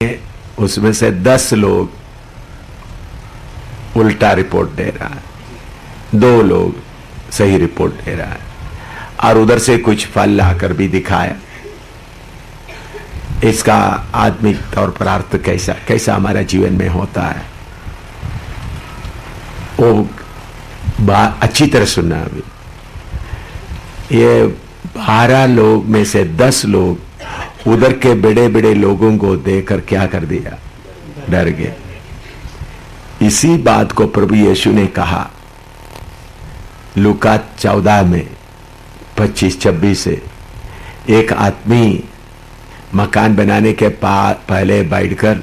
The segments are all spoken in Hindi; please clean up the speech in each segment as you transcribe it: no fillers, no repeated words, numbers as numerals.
उसमें से 10 लोग उल्टा रिपोर्ट दे रहा है, 2 लोग सही रिपोर्ट दे रहा है, और उधर से कुछ फल लाकर भी दिखाया। इसका आत्मिक तौर पर अर्थ कैसा कैसा हमारा जीवन में होता है वो बात अच्छी तरह सुनना। अभी ये 12 लोग में से 10 लोग उधर के बड़े बड़े लोगों को देखकर क्या कर दिया, डर गए। इसी बात को प्रभु यीशु ने कहा लूका 14 में 25-26 से, एक आदमी मकान बनाने के पहले बैठकर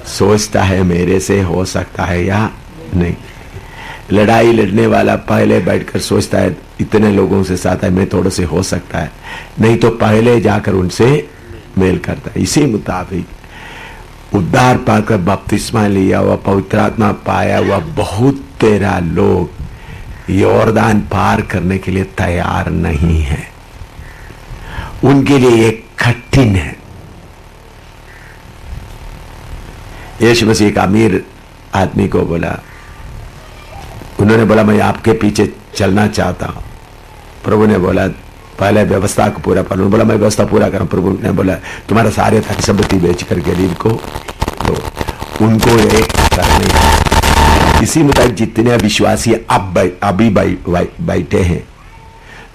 सोचता है मेरे से हो सकता है या नहीं। लड़ाई लड़ने वाला पहले बैठकर सोचता है इतने लोगों से साथ है, मैं थोड़े से हो सकता है, नहीं तो पहले जाकर उनसे मेल करता है। इसी मुताबिक उद्धार पाकर बपतिस्मा लिया हुआ, पवित्र आत्मा पाया हुआ बहुत तेरा लोग यॉर्दान पार करने के लिए तैयार नहीं है। उनके लिए ये कठिन है। यीशु मसीह एक अमीर आदमी को बोला, उन्होंने बोला मैं आपके पीछे चलना चाहता हूं। प्रभु ने बोला पहले व्यवस्था को पूरा कर। बोला मैं व्यवस्था पूरा करूं। प्रभु ने बोला तुम्हारा सारे धन संपत्ति बेचकर गरीब को दो, उनको एक करने। इसी मुताबिक जितने विश्वासी अभी बैठे हैं,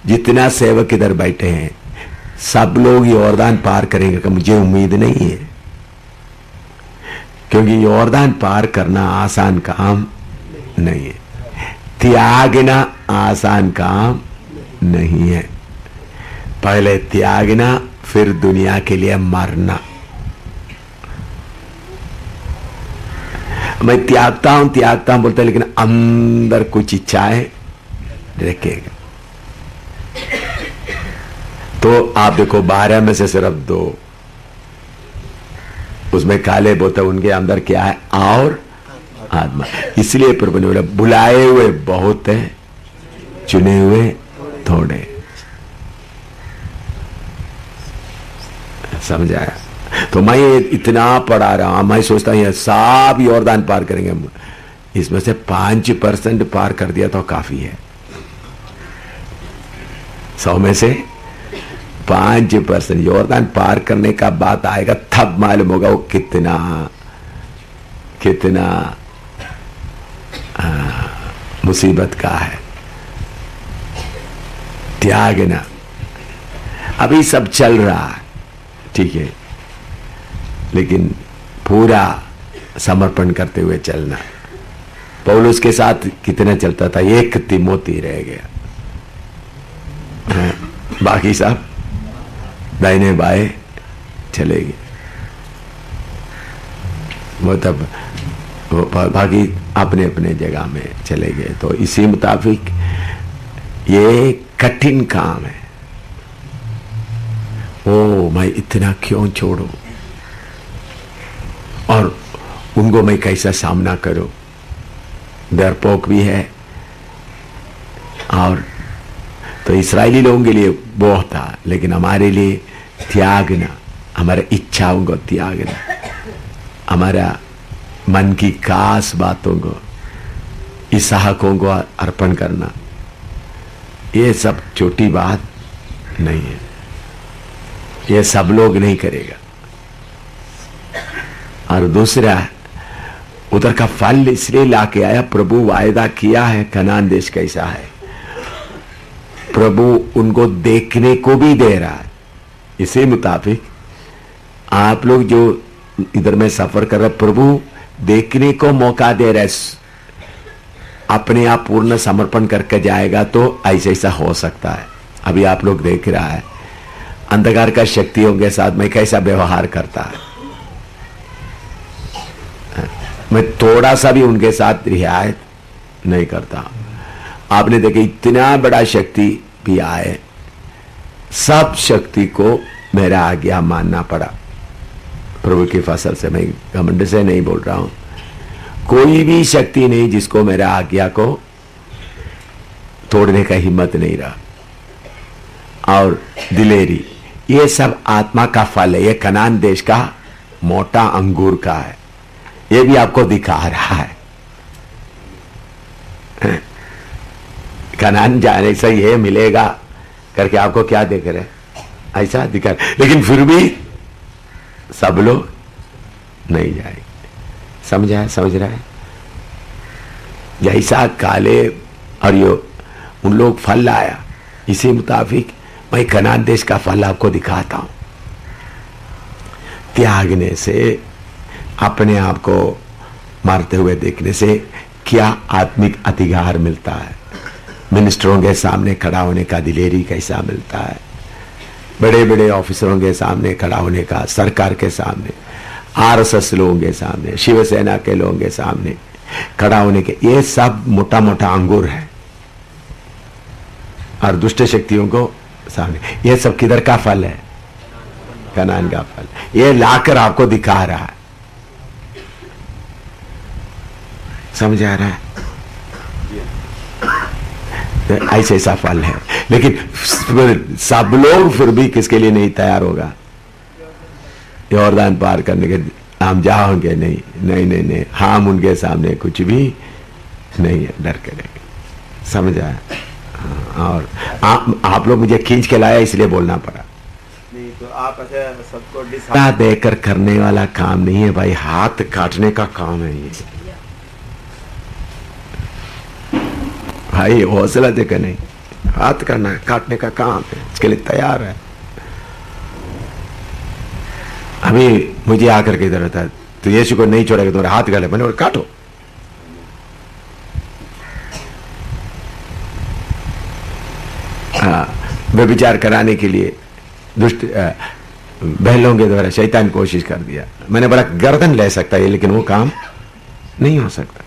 जितना सेवक इधर बैठे हैं, सब लोग यॉर्दान पार करेंगे का मुझे उम्मीद नहीं है, क्योंकि यॉर्दान पार करना आसान काम नहीं है, त्यागना आसान काम नहीं है। पहले त्यागना, फिर दुनिया के लिए मरना। मैं त्यागता हूं बोलता, लेकिन अंदर कुछ इच्छाएं रखेगा। तो आप देखो 12 में से सिर्फ 2 उसमें काले बोते, उनके अंदर क्या है, और आत्मा। इसलिए प्रभु ने बोला बुलाए हुए बहुत है, चुने हुए थोड़े। समझाया? तो मैं इतना पढ़ा रहा हूं, मैं सोचता हूं सब यॉर्दान पार करेंगे, इसमें से 5% पार कर दिया तो काफी है। 100 में से 5% यॉर्दान पार करने का बात आएगा, तब मालूम होगा वो कितना मुसीबत का है। त्यागना अभी सब चल रहा है, ठीक है, लेकिन पूरा समर्पण करते हुए चलना। पौलुस के साथ कितना चलता था, एक तिमोती रह गया, बाकी सब दाहिने बाएं चले गए। वो तब बाकी अपने अपने जगह में चले गए। तो इसी मुताबिक ये कठिन काम है। ओ मैं इतना क्यों छोड़ू, और उनको मैं कैसा सामना करूं। डरपोक भी है। और तो इस्राएली लोगों के लिए वो था, लेकिन हमारे लिए त्यागना, हमारे इच्छाओं को त्यागना, हमारा मन की खास बातों को, इसाहकों को अर्पण करना, ये सब छोटी बात नहीं है। ये सब लोग नहीं करेगा। और दूसरा, उधर का फल इसलिए लाके आया, प्रभु वायदा किया है कनान देश कैसा है, प्रभु उनको देखने को भी दे रहा है। इसी मुताबिक आप लोग जो इधर में सफर कर रहे, प्रभु देखने को मौका दे रहा है। अपने आप पूर्ण समर्पण करके जाएगा तो ऐसा ऐसा हो सकता है। अभी आप लोग देख रहा है अंधकार का शक्तियों के साथ में कैसा व्यवहार करता है। मैं थोड़ा सा भी उनके साथ रियायत नहीं करता। आपने देखे इतना बड़ा शक्ति भी आए, सब शक्ति को मेरा आज्ञा मानना पड़ा। प्रभु की फसल से, मैं घमंड से नहीं बोल रहा हूं। कोई भी शक्ति नहीं जिसको मेरा आज्ञा को तोड़ने का हिम्मत नहीं रहा। और दिलेरी, ये सब आत्मा का फल है। ये कनान देश का मोटा अंगूर का है, ये भी आपको दिखा रहा है। कनान जाने से ये मिलेगा करके आपको क्या देख रहे, ऐसा दिखा, लेकिन फिर भी सब लोग नहीं जाएंगे। समझ रहा है? जैसा काले और यो उन लोग फल लाया, इसी मुताबिक मैं कनान देश का फल आपको दिखाता हूं। त्यागने से, अपने आप को मारते हुए देखने से क्या आत्मिक अधिकार मिलता है, मिनिस्टरों के सामने खड़ा होने का दिलेरी कैसा मिलता है, बड़े बड़े ऑफिसरों के सामने खड़ा होने का, सरकार के सामने, आरएसएस लोगों के सामने, शिवसेना के लोगों के सामने खड़ा होने के, ये सब मोटा मोटा अंगूर है। और दुष्ट शक्तियों को सामने, ये सब किधर का फल है? कनान का फल। ये लाकर आपको दिखा रहा है। समझ आ रहा है? ऐसे ऐसा फल है, लेकिन सब लोग फिर भी किसके लिए नहीं तैयार होगा? यॉर्दान पार करने के, हम जाओगे नहीं, नहीं नहीं नहीं, हम उनके सामने कुछ भी नहीं है, डर करेंगे। समझ आया? और आप लोग मुझे खींच के लाया इसलिए बोलना पड़ा। नहीं तो आप ऐसे सबको देकर करने वाला काम नहीं है भाई, हाथ काटने का काम है ये भाई। हौसला देकर नहीं, हाथ करना काटने का काम है, इसके लिए तैयार है। अभी मुझे आकर के इधर होता है तो यीशु को नहीं छोड़ेगा, तुम्हारे हाथ गले बने और काटो। व्यभिचार कराने के लिए दुष्ट बहलों के द्वारा शैतान कोशिश कर दिया। मैंने बोला गर्दन ले सकता है, लेकिन वो काम नहीं हो सकता।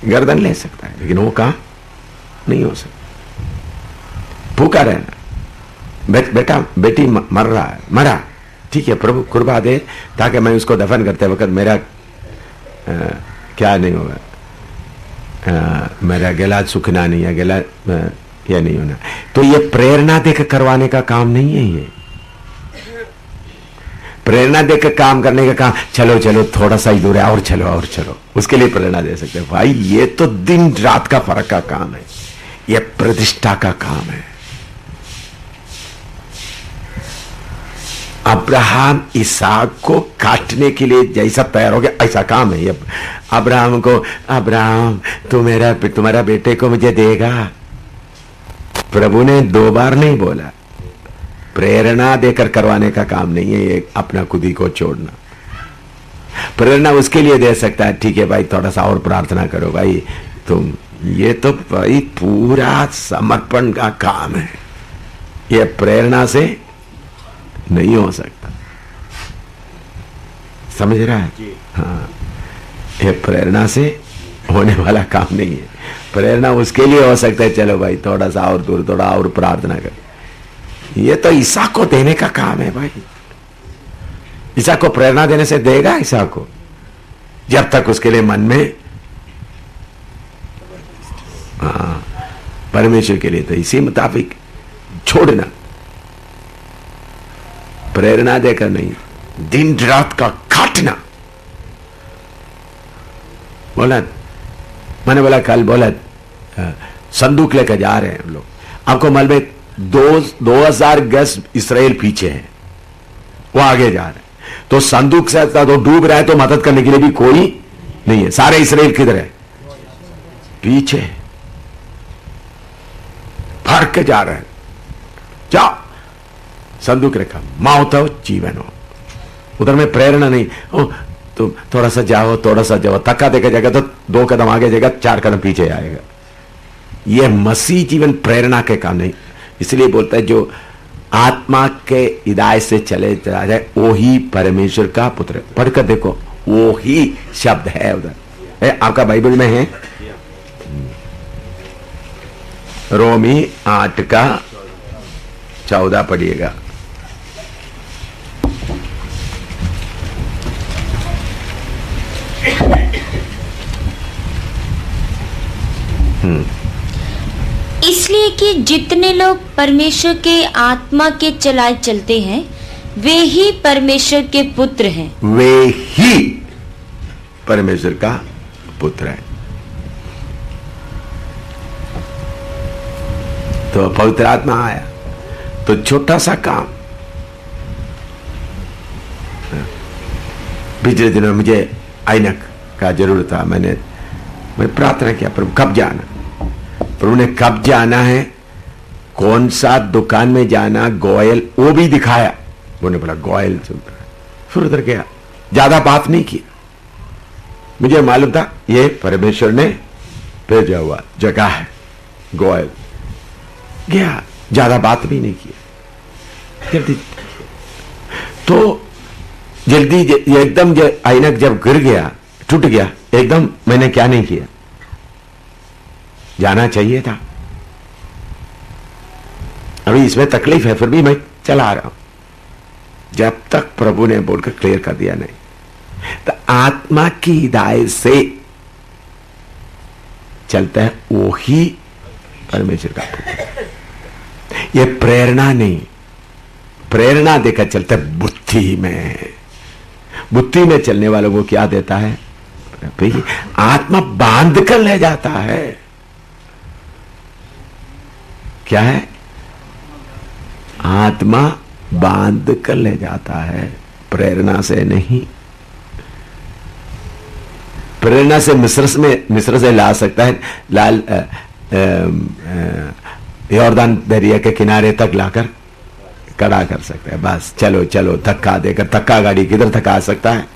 गर्दन ले सकता है, लेकिन वो काम नहीं हो सकता। भूखा रहना, बेटा बेटी मर रहा है, मरा, ठीक है प्रभु कृपा दे ताकि मैं उसको दफन करते वक्त मेरा क्या नहीं होगा, मेरा गला सूखना नहीं है, गला यह नहीं होना। तो ये प्रेरणा देकर करवाने का काम नहीं है। ये प्रेरणा देकर काम करने का काम, चलो चलो थोड़ा सा ही दूर है और चलो और चलो, उसके लिए प्रेरणा दे सकते हैं भाई। ये तो दिन रात का फर्क का काम है, ये प्रतिष्ठा का काम है। अब्राहम इसहाक को काटने के लिए जैसा तैयार हो गया ऐसा काम है ये। अब्राहम को, अब्राहम तुम्हारा बेटे को मुझे देगा, प्रभु ने 2 बार नहीं बोला। प्रेरणा देकर करवाने का काम नहीं है ये, अपना खुद ही को छोड़ना। प्रेरणा उसके लिए दे सकता है, ठीक है भाई थोड़ा सा और प्रार्थना करो भाई तुम, ये तो भाई पूरा समर्पण का काम है, ये प्रेरणा से नहीं हो सकता। समझ रहा है? हाँ, ये प्रेरणा से होने वाला काम नहीं है। प्रेरणा उसके लिए हो सकता है, चलो भाई थोड़ा सा और दूर, थोड़ा और प्रार्थना कर। ये तो ईसा को देने का काम है भाई। ईसा को प्रेरणा देने से देगा ईसा को, जब तक उसके लिए मन में, हाँ परमेश्वर के लिए तो इसी मुताबिक छोड़ना, प्रेरणा देकर नहीं, दिन रात का काटना। बोला मैंने बोला कल, बोला संदूक लेकर जा रहे हैं हम लोग, आपको मालूम है 2000 गज इसराइल पीछे है, वो आगे जा रहे हैं। तो संदूक से तो डूब रहा है, तो मदद करने के लिए भी कोई नहीं है। सारे इसराइल किधर है? पीछे भर के जा रहे हैं। जाओ, संदूक रखा, मौत हो जीवन हो, उधर में प्रेरणा नहीं। तो थोड़ा सा जाओ, थोड़ा सा जाओ, धक्का देकर जाएगा तो 2 कदम आगे जाएगा, 4 कदम पीछे आएगा। यह मसीह जीवन प्रेरणा के काम नहीं। इसलिए बोलता है जो आत्मा के हिदायत से चले जाए वो ही परमेश्वर का पुत्र। पढ़कर देखो, वो ही शब्द है उधर, आपका बाइबल में है, रोमी 8 का 14 पढ़िएगा। इसलिए कि जितने लोग परमेश्वर के आत्मा के चलाए चलते हैं वे ही परमेश्वर के पुत्र हैं। वे ही परमेश्वर का पुत्र है। तो पवित्र आत्मा आया तो छोटा सा काम। पिछले दिनों मुझे ऐनक का जरूरत था। मैंने प्रार्थना किया, प्रभु कब जाना। प्रभु ने कब जाना है, कौन सा दुकान में जाना, गोयल, वो भी दिखाया। उन्होंने बोला गोयल चलता है। फिर उधर गया, ज्यादा बात नहीं की। मुझे मालूम था ये परमेश्वर ने भेजा हुआ जगह है, गोयल। गया, ज्यादा बात भी नहीं किया। जल्दी तो जल्दी एकदम ऐनक जब गिर गया, टूट गया एकदम, मैंने क्या नहीं किया, जाना चाहिए था। अभी इसमें तकलीफ है, फिर भी मैं चला रहा हूं। जब तक प्रभु ने बोलकर क्लियर कर दिया नहीं, तो आत्मा की हिदायत से चलता है, वो ही परमेश्वर का पुत्र। ये प्रेरणा नहीं, प्रेरणा देकर चलता है बुद्धि में। बुद्धि में चलने वालों को क्या देता है, आत्मा बांध कर ले जाता है। क्या है, आत्मा बांध कर ले जाता है, प्रेरणा से नहीं। प्रेरणा से मिस्र से ला सकता है, लाल यॉर्दान दरिया के किनारे तक लाकर खड़ा कर सकता है। बस चलो चलो धक्का देकर, धक्का गाड़ी किधर तक आ सकता है,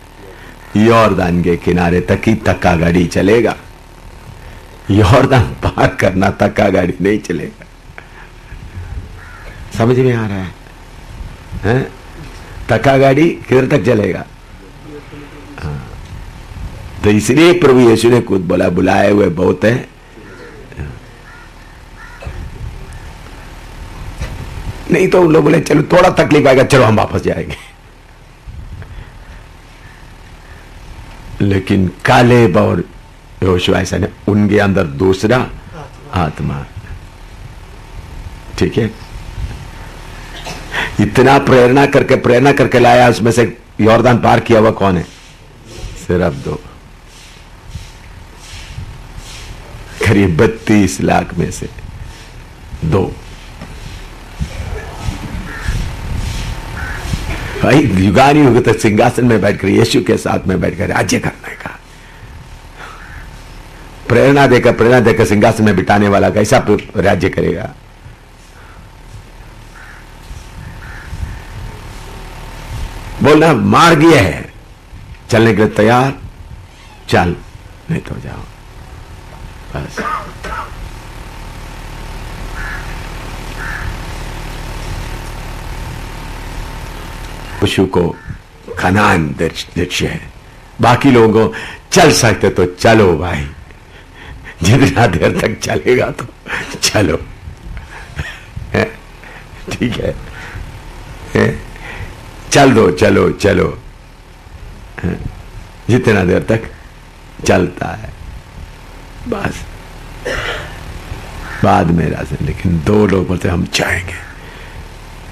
यॉर्दान के किनारे तक ही धक्का गाड़ी चलेगा। यॉर्दान पार करना धक्का गाड़ी नहीं चलेगा। समझ में आ रहा है? धक्का गाड़ी किधर तक चलेगा? हाँ। तो इसलिए प्रभु यीशु ने खुद बोला, बुलाए हुए बहुत है, नहीं तो लोग बोले चलो थोड़ा तकलीफ आएगा, चलो हम वापस जाएंगे। लेकिन कालेब और यहोशुआ ऐसा ने, उनके अंदर दूसरा आत्मा। ठीक है, इतना प्रेरणा करके लाया, उसमें से यॉर्दान पार किया हुआ कौन है? सिर्फ 2, करीब 32 लाख में से 2। भाई युगानी युग तक सिंहासन में बैठकर यीशु के साथ में बैठकर राज्य करने का प्रेरणा देकर सिंहासन में बिठाने वाला कैसा राज्य करेगा? बोलना मार्ग ये है, चलने के लिए तैयार चल, नहीं तो जाओ। बस पशु को कनान दृश्य है, बाकी लोगों को चल सकते तो चलो भाई, जितना देर तक चलेगा तो चलो। ठीक है, चल दो, चलो चलो, जितना देर तक चलता है बस, बाद में रास्ते। लेकिन 2 लोग बोलते हम चाहेंगे,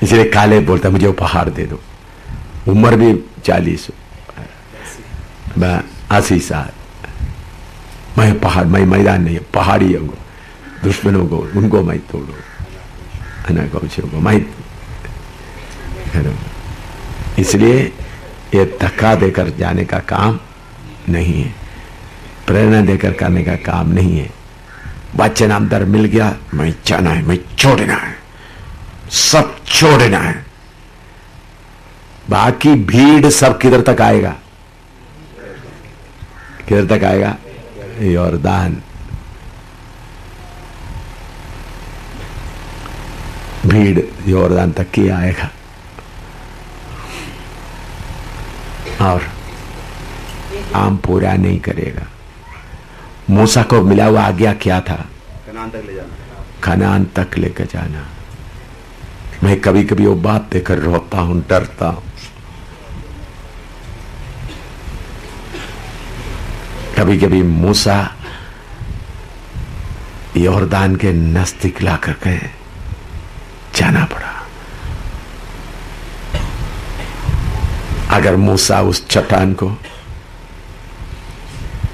इसलिए काले बोलता मुझे उपहार दे दो। उम्र भी 40, 80 साल, मैं पहाड़, मैं मैदान नहीं, पहाड़ी हूँ, दुश्मनों को उनको मैं तोड़ू, अनाकौशों को मैं करूँगा। इसलिए ये धक्का देकर जाने का काम नहीं है, प्रेरणा देकर करने का काम नहीं है। वचन अंदर मिल गया, मैं जाना है, मैं छोड़ना है, सब छोड़ना है। बाकी भीड़ सब किधर तक आएगा? किधर तक आएगा? यॉर्दान। भीड़ यॉर्दान तक ही आएगा। और काम पूरा नहीं करेगा। मूसा को मिला हुआ आज्ञा क्या था? कनान तक ले जाना, कनान तक लेकर जाना। मैं कभी कभी वो बात देखकर रोता हूं, डरता हूं। कभी कभी मूसा यॉर्दान के नजदीक ला करके जाना पड़ा। अगर मूसा उस चट्टान को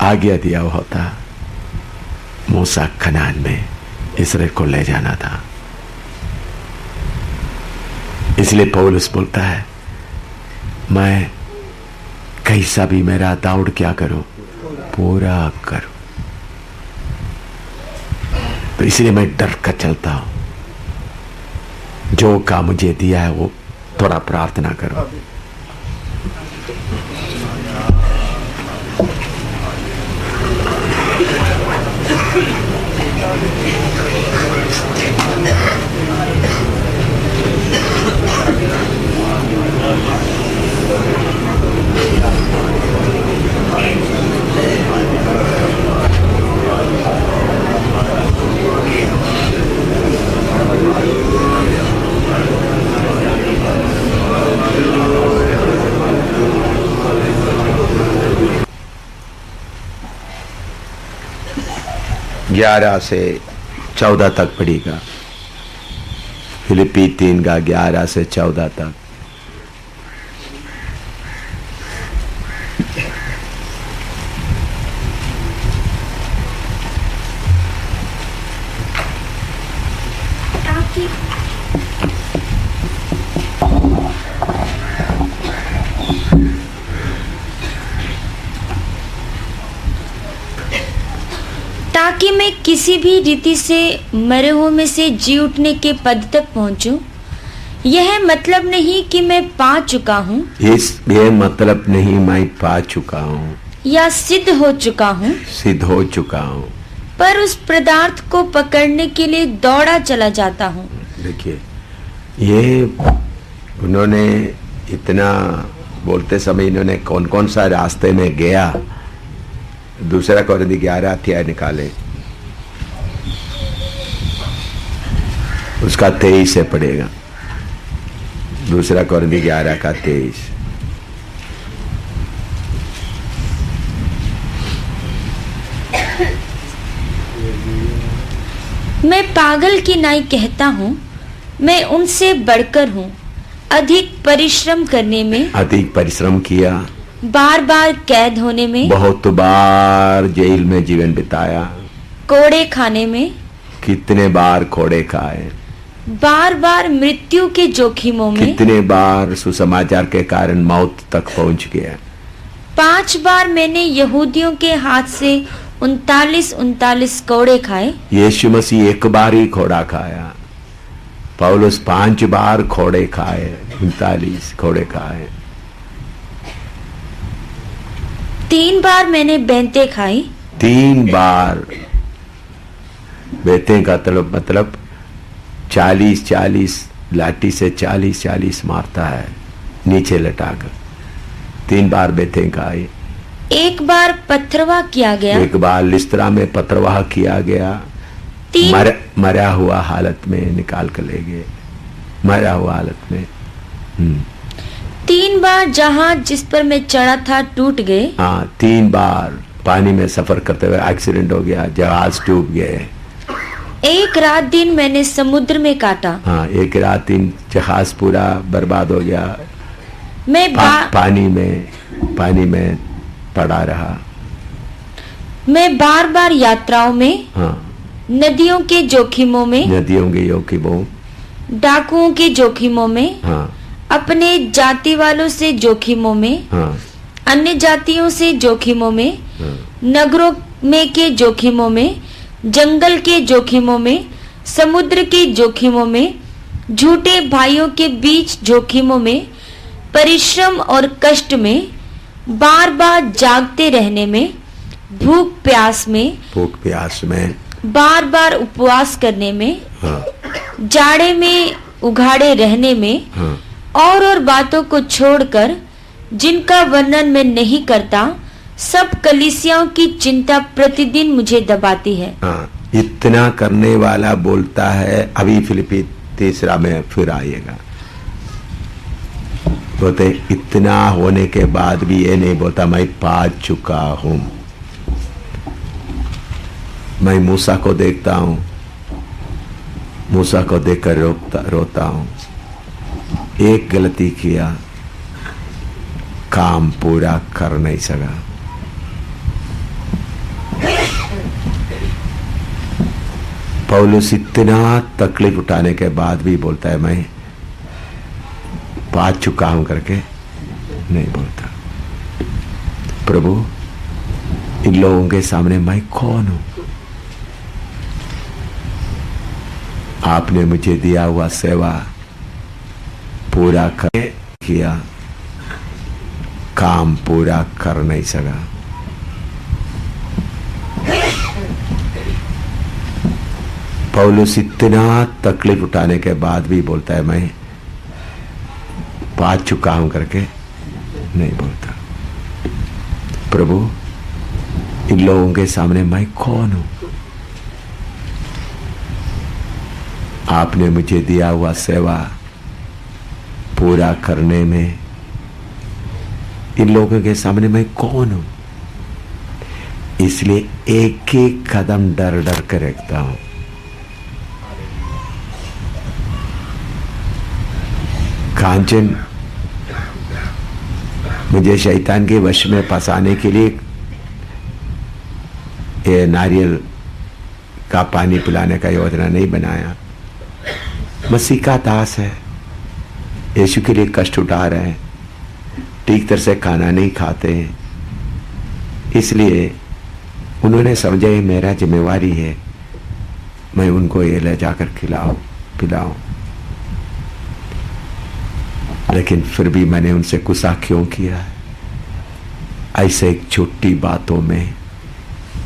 आज्ञा दिया होता, मूसा कनान में इसराइल को ले जाना था। इसलिए पौलुस बोलता है, मैं कैसा भी मेरा दौड़ क्या करूं, पूरा करूं। तो इसलिए मैं डर कर चलता हूं। जो काम मुझे दिया है वो थोड़ा प्रार्थना करो। ग्यारह से 14 तक पढ़ेगा। फिलिपी 3 का 11 से 14 तक। ताकि मैं किसी भी रीति से मरे हुओं में से जी उठने के पद तक पहुंचूं। यह मतलब नहीं कि मैं पा चुका हूं, ये मतलब नहीं मैं पा चुका हूं या सिद्ध हो चुका हूं, सिद्ध हो चुका हूं, पर उस पदार्थ को पकड़ने के लिए दौड़ा चला जाता हूं। देखिए, ये उन्होंने इतना बोलते समय इन्होंने कौन कौन सा रास्ते में गया। दूसरा कोरिन्थी 11 अध्याय निकाले, उसका 23 से पड़ेगा। दूसरा कोरिन्थी 11 का 23। मैं पागल की नाई कहता हूँ, मैं उनसे बढ़कर हूँ। अधिक परिश्रम करने में, अधिक परिश्रम किया, बार बार कैद होने में, बहुत बार जेल में जीवन बिताया, कोड़े खाने में, कितने बार कोड़े खाए, बार बार मृत्यु के जोखिमों में, कितने बार सुसमाचार के कारण मौत तक पहुंच गया। 5 बार मैंने यहूदियों के हाथ से 39 कोड़े खाए। यीशु मसीह एक बार ही कोड़ा खाया, पौलुस 5 बार कोड़े खाए, 39 कोड़े खाए। 3 बार मैंने बेंते खाई। 3 बार बेते का मतलब 40 लाठी से 40 मारता है नीचे लटाकर। 3 बार बेते खाई। 1 बार पथरवाह किया गया। 1 बार लिस्त्रा में पथरवाह किया गया। मरा हुआ हालत में निकाल कर ले गए, मरा हुआ हालत में। 3 बार जहाज जिस पर मैं चढ़ा था टूट गए। हाँ, 3 बार पानी में सफर करते हुए एक्सीडेंट हो गया, जहाज डूब गए। 1 रात दिन मैंने समुद्र में काटा। हाँ, 1 रात दिन जहाज पूरा बर्बाद हो गया। मैं पानी में पड़ा रहा। मैं बार बार यात्राओं में, हाँ, नदियों के जोखिमों में, डाकुओं के जोखिमों में, हाँ, अपने जाति वालों से जोखिमों में, हाँ, अन्य जातियों से जोखिमों में, हाँ, नगरों में के जोखिमों में, जंगल के जोखिमों में, समुद्र के जोखिमों में, झूठे भाइयों के बीच जोखिमों में, परिश्रम और कष्ट में, बार बार जागते रहने में, भूख प्यास में, बार बार उपवास करने में, हाँ, जाड़े में उघाड़े रहने में, हाँ, और बातों को छोड़कर जिनका वर्णन मैं नहीं करता, सब कलीसियाओं की चिंता प्रतिदिन मुझे दबाती है। हाँ, इतना करने वाला बोलता है। अभी फिलिपी 3 में फिर आएगा, बोलते इतना होने के बाद भी ये नहीं बोलता मैं पा चुका हूं। मैं मूसा को देखता हूं, मूसा को देखकर रोता हूं। एक गलती किया, काम पूरा कर नहीं सका। पौलुस इतना तकलीफ उठाने के बाद भी बोलता है मैं पा चुका हूं करके नहीं बोलता। प्रभु इन लोगों के सामने मैं कौन हूं? आपने मुझे दिया हुआ सेवा पूरा कर किया, काम पूरा कर नहीं सका। पौलुस इतना तकलीफ उठाने के बाद भी बोलता है मैं पा चुका हूं करके नहीं बोलता। प्रभु इन लोगों के सामने मैं कौन हूं? आपने मुझे दिया हुआ सेवा पूरा करने में इन लोगों के सामने मैं कौन हूं? इसलिए एक एक कदम डर डर कर रखता हूं। कांचन मुझे शैतान के वश में फंसाने के लिए ये नारियल का पानी पिलाने का योजना नहीं बनाया। मसीह का दास है, यीशु के लिए कष्ट उठा रहे हैं, ठीक तरह से खाना नहीं खाते हैं, इसलिए उन्होंने समझा ये मेरा जिम्मेवारी है, मैं उनको ये ले जाकर खिलाऊं पिलाऊं। लेकिन फिर भी मैंने उनसे गुस्सा क्यों किया है? ऐसे एक छोटी बातों में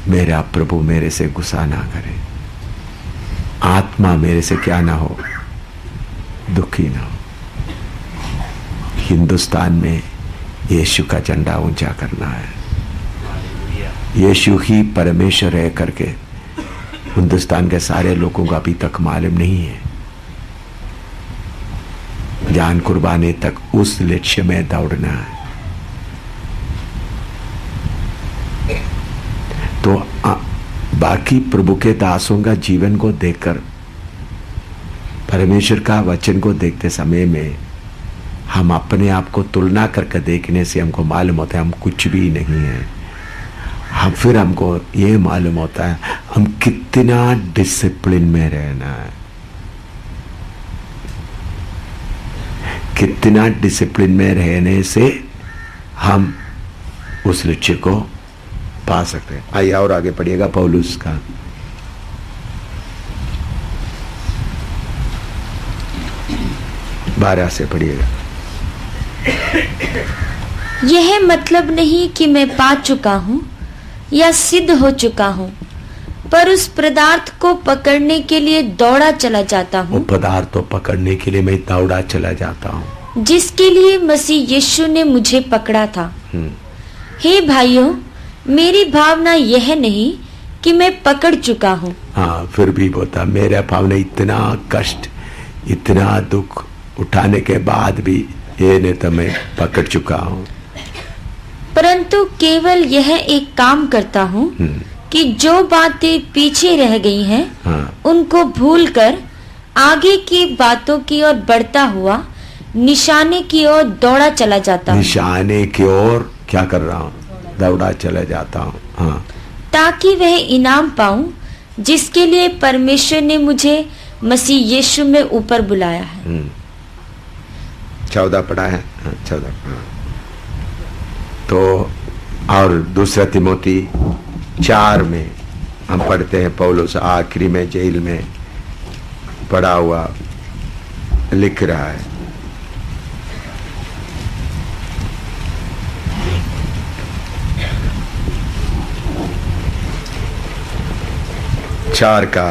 मेरा प्रभु मेरे से गुस्सा ना करे, आत्मा मेरे से क्या ना हो, दुखी ना हो। हिंदुस्तान में यीशु का झंडा ऊंचा करना है। यीशु ही परमेश्वर है करके हिंदुस्तान के सारे लोगों को अभी तक मालूम नहीं है। जान कुर्बानी तक उस लक्ष्य में दौड़ना है। तो बाकी प्रभु के दासों का जीवन को देखकर, परमेश्वर का वचन को देखते समय में हम अपने आप को तुलना करके देखने से हमको मालूम होता है हम कुछ भी नहीं है। हम फिर हमको ये मालूम होता है हम कितना डिसिप्लिन में रहना है, कितना डिसिप्लिन में रहने से हम उस लक्ष्य को पा सकते हैं। आइए और आगे पढ़िएगा पौलुस का 12 से पढ़िएगा। यह मतलब नहीं कि मैं पा चुका हूँ या सिद्ध हो चुका हूँ, पर उस पदार्थ को पकड़ने के लिए दौड़ा चला जाता हूँ। पदार्थ को पकड़ने के लिए मैं दौड़ा चला जाता हूँ, जिसके लिए मसीह यीशु ने मुझे पकड़ा था। हे भाइयों, मेरी भावना यह नहीं कि मैं पकड़ चुका हूँ। हाँ, फिर भी बोलता मेरा भावना इतना कष्ट, इतना दुख उठाने के बाद भी ये नहीं तो मैं पकड़ चुका हूँ, परंतु केवल यह एक काम करता हूँ कि जो बातें पीछे रह गई हैं, उनको भूलकर आगे की बातों की ओर बढ़ता हुआ निशाने की ओर दौड़ा चला जाता हूँ। निशाने की ओर क्या कर रहा हूँ? दौड़ा चला जाता हूँ। हाँ, ताकि वह इनाम पाऊं जिसके लिए परमेश्वर ने मुझे मसीह यीशु में ऊपर बुलाया है। 14 पढ़ा है। 14 तो और दूसरा तिमोथी 4 में हम पढ़ते हैं पौलुस आखिरी में जेल में पड़ा हुआ लिख रहा है। चार का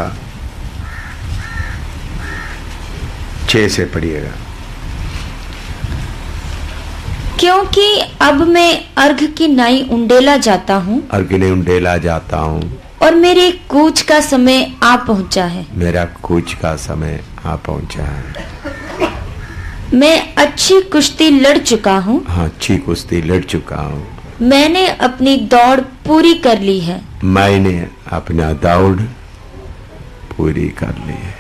6 से पढ़िएगा। क्योंकि अब मैं अर्घ की नाई उंडेला जाता हूँ, अर्घ की नाई उंडेला जाता हूँ, और मेरे कूच का समय आ पहुँचा है। मेरा कूच का समय आ पहुँचा है। मैं अच्छी कुश्ती लड़ चुका हूँ। हाँ, अच्छी कुश्ती लड़ चुका हूँ। मैंने अपनी दौड़ पूरी कर ली है। मैंने अपना दौड़ पूरी कर ली है।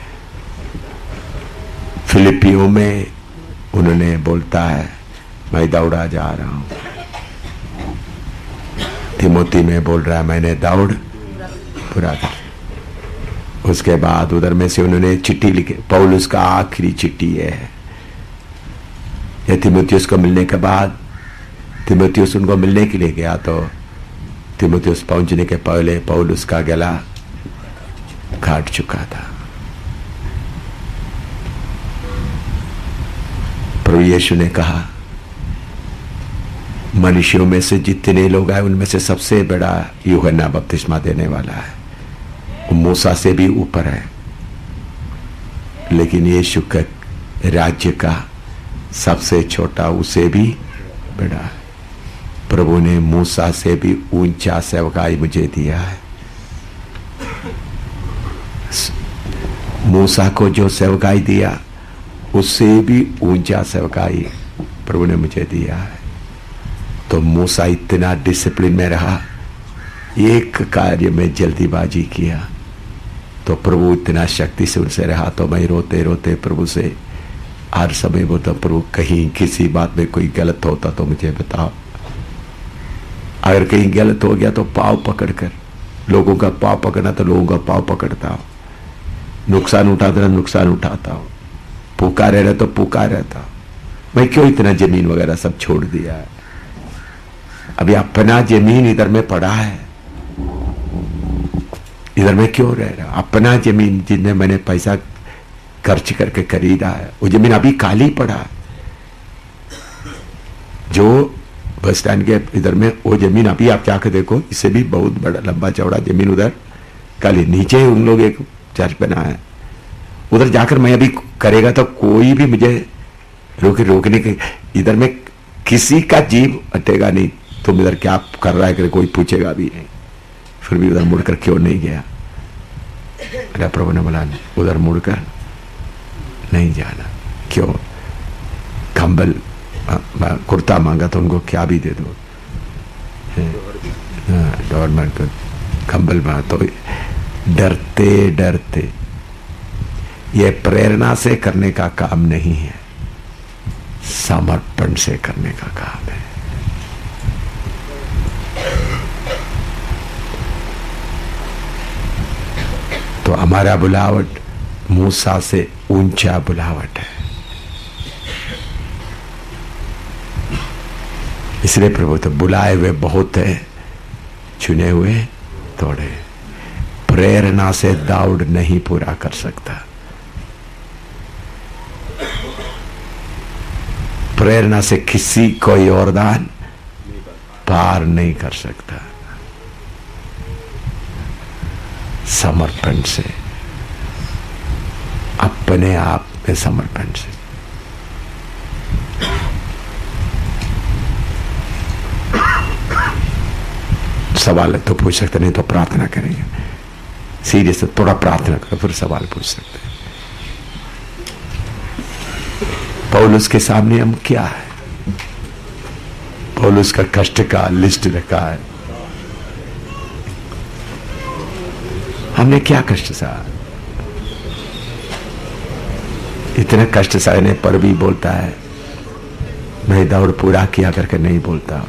फिलिपियों में उन्होंने बोलता है मैं दौड़ा जा रहा हूँ। तिमोथी में बोल रहा है मैंने दौड़ पूरा कर। उसके बाद उधर में से उन्होंने चिट्ठी लिखी, पौलुस का आखिरी चिट्ठी है। ये तिमोथियुस को मिलने के बाद तिमोथियुस उनको मिलने के लिए गया तो तिमोथियुस पहुंचने के पहले पौलुस का गला काट चुका था। प्रभु यीशु ने कहा मनुष्यों में से जितने लोग आए उनमें से सबसे बड़ा यूहन्ना बपतिस्मा देने वाला है, वो मूसा से भी ऊपर है, लेकिन यीशु के राज्य का सबसे छोटा उसे भी बड़ा है। प्रभु ने मूसा से भी ऊंचा सेवकाई मुझे दिया है। मूसा को जो सेवकाई दिया उससे भी ऊंचा सेवकाई प्रभु ने मुझे दिया है। तो मूसा इतना डिसिप्लिन में रहा, एक कार्य में जल्दीबाजी किया तो प्रभु इतना शक्ति से उनसे रहा। तो मैं रोते रोते प्रभु से हर समय बोलता, प्रभु कहीं किसी बात में कोई गलत होता तो मुझे बताओ, अगर कहीं गलत हो गया तो पाँव पकड़कर, लोगों का पाँव पकड़ना तो लोगों का पाँव पकड़ता हो, नुकसान उठाता नुकसान उठाता हो, पुकार रहता तो पुकार रहता हो। मैं क्यों इतना जमीन वगैरह सब छोड़ दिया है? अभी अपना जमीन इधर में पड़ा है, इधर में क्यों रह रहा? अपना जमीन जिसने मैंने पैसा खर्च करके खरीदा है वो जमीन अभी खाली पड़ा है। जो बस स्टैंड के इधर में वो जमीन अभी आप जाकर देखो, इससे भी बहुत बड़ा लंबा चौड़ा जमीन उधर खाली। नीचे उन लोग एक चर्च बना है, उधर जाकर मैं अभी करेगा तो कोई भी मुझे रोकने के, इधर में किसी का जीव हटेगा नहीं। तुम इधर क्या कर रहा है कि कोई पूछेगा भी नहीं। फिर भी उधर मुड़कर क्यों नहीं गया? अरे प्रभु ने बोला उधर मुड़कर नहीं जाना। क्यों? कंबल कुर्ता मांगा तो उनको क्या भी दे दो, डोरमेट तो कंबल मांगा तो डरते डरते। ये प्रेरणा से करने का काम नहीं है, समर्पण से करने का काम है। तो हमारा बुलावट मूसा से ऊंचा बुलावट है। इसलिए प्रभु तो बुलाए हुए बहुत है, चुने हुए थोड़े। प्रेरणा से दौड़ नहीं पूरा कर सकता, प्रेरणा से किसी को योरदान पार नहीं कर सकता। समर्पण से, अपने आप में समर्पण से। सवाल तो पूछ सकते, नहीं तो प्रार्थना करेंगे। सीरियस थोड़ा प्रार्थना करो फिर सवाल पूछ सकते हैं। पौलुस के सामने हम क्या है? पौलुस का कष्ट का लिस्ट रखा है। हमने क्या कष्ट सहा? इतने कष्ट सहने पर भी बोलता है मैं दौड़ पूरा किया करके नहीं बोलता।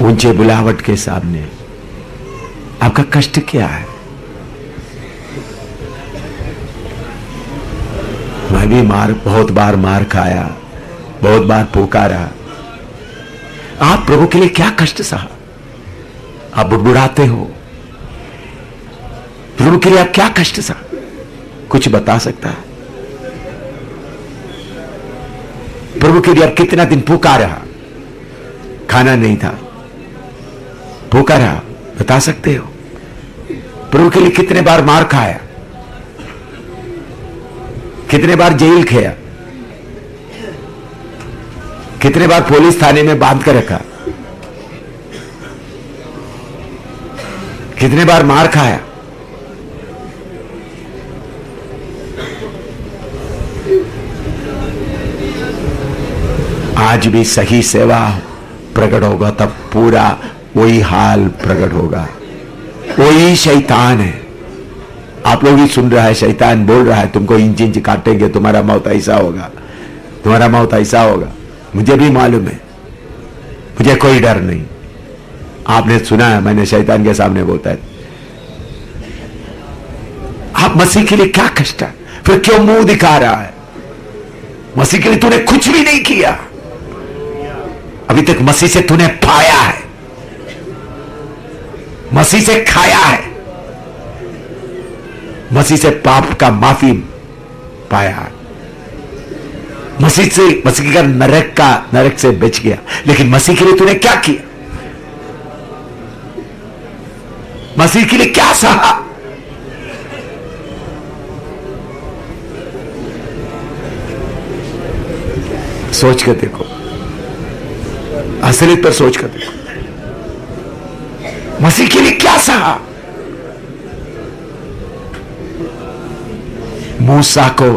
ऊंचे बुलावट के सामने आपका कष्ट क्या है? मैं भी बहुत बार मार खाया, बहुत बार पुकारा। आप प्रभु के लिए क्या कष्ट सहा? आप बुड़बुड़ाते हो, प्रभु के लिए आप क्या कष्ट सहा? कुछ बता सकता है? प्रभु के लिए आप कितना दिन पुकारा, खाना नहीं था, पुकारा, बता सकते हो? प्रभु के लिए कितने बार मार खाया, कितने बार जेल खाया, कितने बार पुलिस थाने में बांध कर रखा, कितने बार मार खाया? आज भी सही सेवा प्रकट होगा तब पूरा वही हाल प्रकट होगा। वही शैतान है, आप लोग ही सुन रहा है, शैतान बोल रहा है तुमको इंच इंच काटेंगे, तुम्हारा मौत ऐसा होगा, तुम्हारा मौत ऐसा होगा। मुझे भी मालूम है, मुझे कोई डर नहीं। आपने सुना है, मैंने शैतान के सामने बोलता है, आप मसीह के लिए क्या कष्ट है, फिर क्यों मुंह दिखा रहा है? मसीह के लिए तूने कुछ भी नहीं किया, अभी तक मसीह से तूने पाया है, मसीह से खाया है, मसीह से पाप का माफी पाया है, मसीह का नरक से बच गया। लेकिन मसीह के लिए तूने क्या किया? मसीह के लिए क्या सहा? सोच कर देखो, असलियत पर सोच कर देखो, मसीह के लिए क्या सहा? मूसा को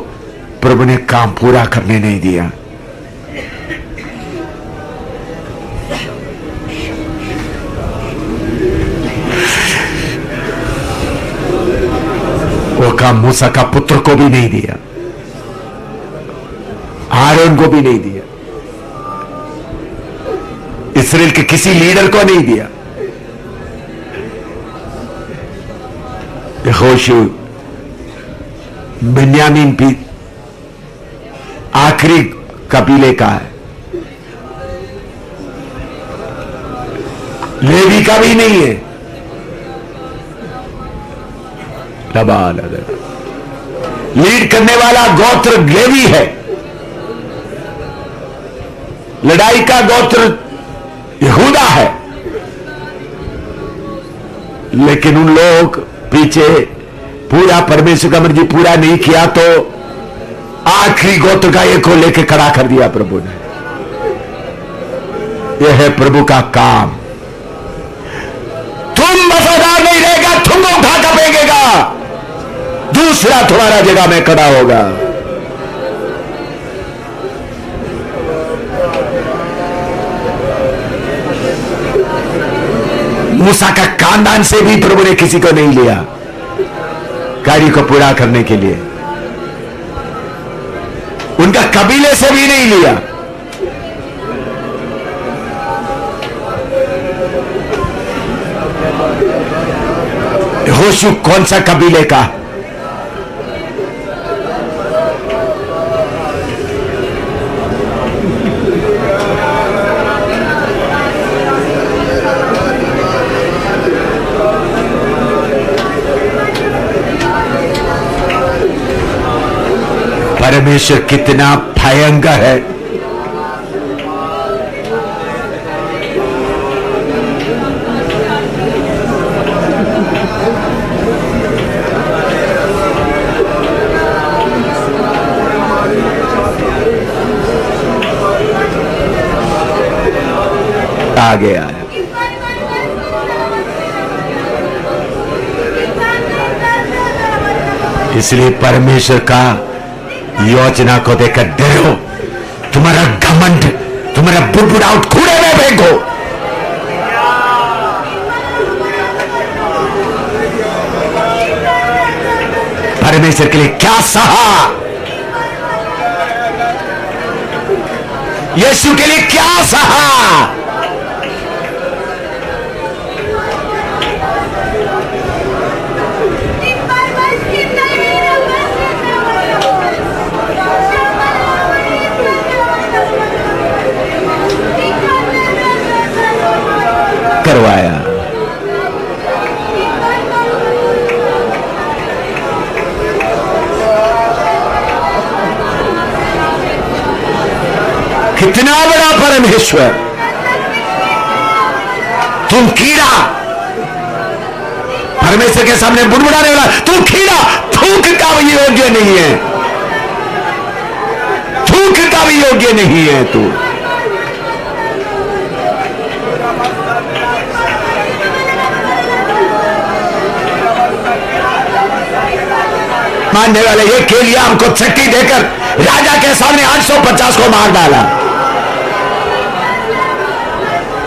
प्रभु ने काम पूरा करने नहीं दिया। वो काम मूसा का पुत्र को भी नहीं दिया, आरोन को भी नहीं दिया, इस्राएल के किसी लीडर को नहीं दिया। यहोशू बिन्यामीन भी आखिरी कबीले का है, लेवी का भी नहीं है। लीड करने वाला गोत्र लेवी है, लड़ाई का गोत्र यहूदा है। लेकिन उन लोग पीछे पूरा परमेश्वर का मर्जी पूरा नहीं किया तो आखिरी गोत्र का एक को लेके खड़ा कर दिया प्रभु ने। यह है प्रभु का काम। तुम वफादार नहीं रहेगा, तुमको उठा कर फेंकेगा, दूसरा तुम्हारा जगह में खड़ा होगा। मूसा का खानदान से भी प्रभु ने किसी को नहीं लिया कार्य को पूरा करने के लिए, उनका कबीले से भी नहीं लिया। यहोशू कौन सा कबीले का? परमेश्वर कितना भयंकर है। आगे आया, इसलिए परमेश्वर का योजना को देखकर डरो, तुम्हारा घमंड, तुम्हारा बुड़बुड़ाहट कूड़े में फेंको। परमेश्वर के लिए क्या सहा? यीशु के लिए क्या सहा? करवाया। कितना बड़ा परमेश्वर! तुम कीड़ा, परमेश्वर के सामने बुड़बुड़ाने वाला तू कीड़ा, थूक का भी योग्य नहीं है, थूक का भी योग्य नहीं है तू। मानने वाले ये के लिए हमको छट्टी देकर राजा के सामने 850 को मार डाला,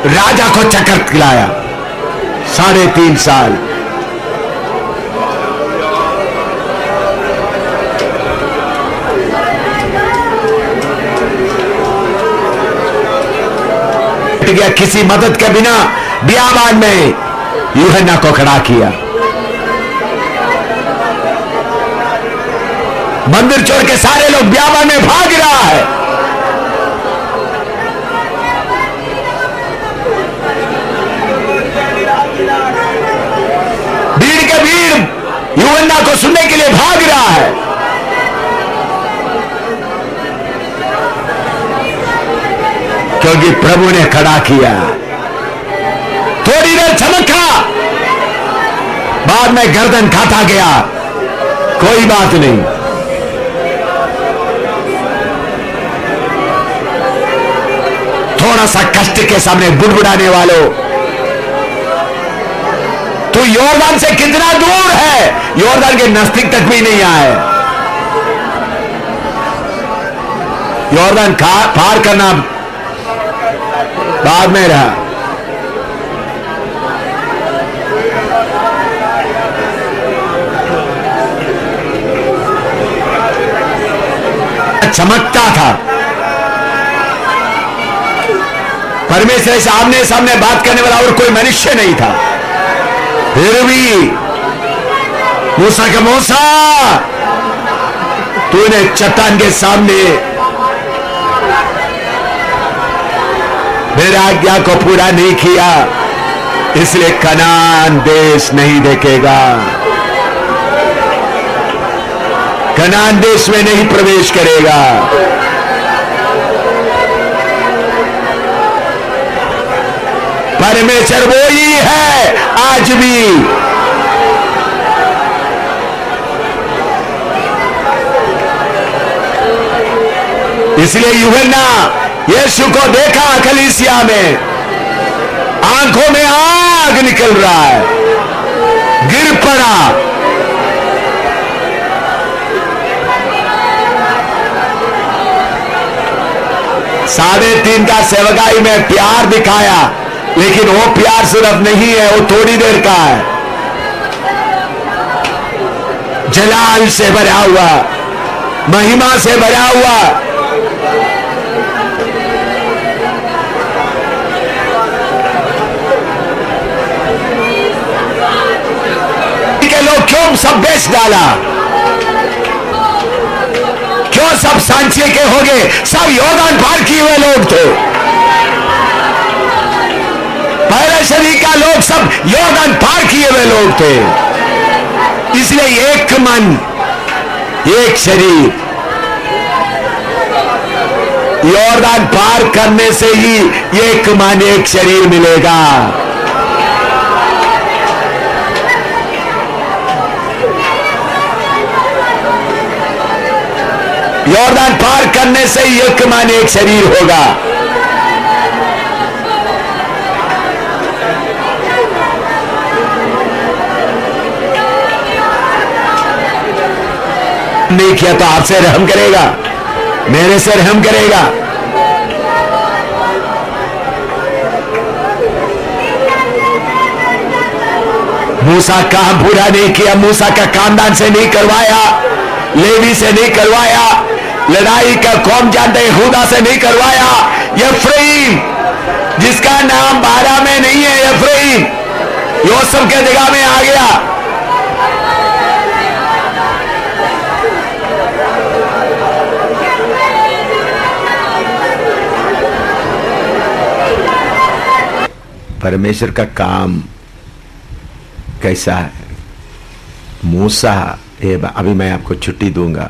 राजा को चक्कर खिलाया 3.5 साल। गया, किसी मदद के बिना बियाबान में यूहन्ना को खड़ा किया। मंदिर छोड़ के सारे लोग बियाबान में भाग रहा है। भीड़ के भीड़ यूहन्ना को सुनने के लिए भाग रहा है। क्योंकि प्रभु ने खड़ा किया। थोड़ी देर चमका, बाद में गर्दन खाता गया। कोई बात नहीं, थोड़ा सा कष्ट के सामने बुड़बुड़ाने वालों, तू यॉर्दान से कितना दूर है, यॉर्दान के नजदीक तक भी नहीं आए। यॉर्दान पार करना बाद में रहा। चमकता था। परमेश्वर से आमने सामने बात करने वाला और कोई मनुष्य नहीं था। फिर भी मूसा के मूसा, तूने चट्टान के सामने मेरी आज्ञा को पूरा नहीं किया, इसलिए कनान देश नहीं देखेगा, कनान देश में नहीं प्रवेश करेगा। परमेश्वर वो ही है आज भी। इसलिए यूहन्ना यीशु को देखा कलीसिया में, आंखों में आग निकल रहा है, गिर पड़ा। साढ़े 3 का सेवकाई में प्यार दिखाया, लेकिन वो प्यार सिर्फ नहीं है, वो थोड़ी देर का है। जलाल से भरा हुआ, महिमा से भरा हुआ। के लोग क्यों सब बेच डाला, क्यों सब सांचे के हो गए? सब यॉर्दान पार किए हुए लोग थे। पहले शरीर का लोग सब यॉर्दान पार किए हुए लोग थे। इसलिए एक मन, एक शरीर। यॉर्दान पार करने से ही एक मन, एक शरीर मिलेगा। यॉर्दान पार करने से ही एक मन, एक शरीर होगा। नहीं किया तो आपसे रहम करेगा, मेरे से रहम करेगा। मूसा काम पूरा नहीं किया, मूसा का खानदान से नहीं करवाया, लेवी से नहीं करवाया, लड़ाई का कौम जानते यहूदा से नहीं करवाया। यफ्रीम, जिसका नाम 12 में नहीं है, यफ्रीम यूसुफ के जगह में आ गया। परमेश्वर का काम कैसा है? मूसा, अभी मैं आपको छुट्टी दूंगा।